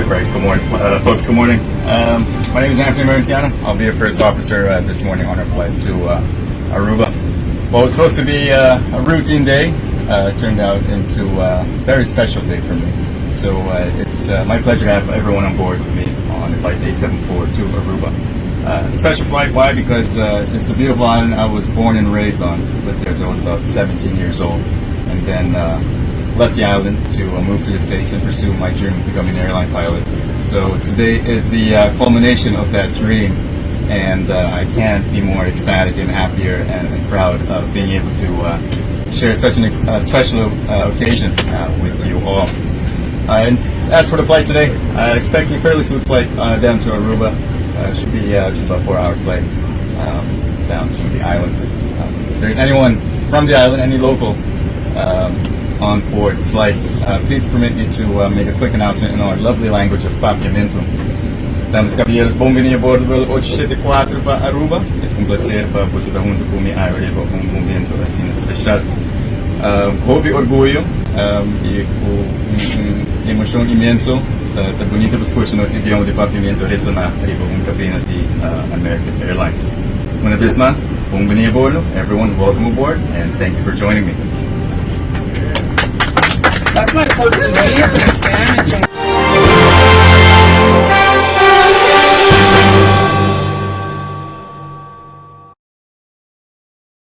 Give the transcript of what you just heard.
Bryce. Good morning, folks. Good morning. My name is Anfernee Emerencia. I'll be your first officer this morning on our flight to Aruba. Well, it was supposed to be a routine day. Turned out into a very special day for me. So it's my pleasure to have everyone on board with me on the flight 874 to Aruba. Special flight, why? Because it's the beautiful island I was born and raised on. Lived there until I was about 17 years old. And then left the island to move to the States and pursue my dream of becoming an airline pilot. So today is the culmination of that dream, and I can't be more excited and happier and proud of being able to share such a special occasion with you all. And as for the flight today, expecting a fairly smooth flight down to Aruba. Should be just about a 4-hour flight down to the island. If there's anyone from the island, any local on board flight, please permit me to make a quick announcement in our lovely language of papiamento. Damas e caballeros, bem-vindos a bordo do 874 para Aruba. É prazer para você estar junto com minha aeronave com um momento assim especial. Houve orgulho e uma emoção imenso da bonita discurso no nosso idioma de papiamento ressonar com cabina de American Airlines. Uma vez mais, bem-vindos a bordo. Everyone, welcome aboard, and thank you for joining me. That's my close to me.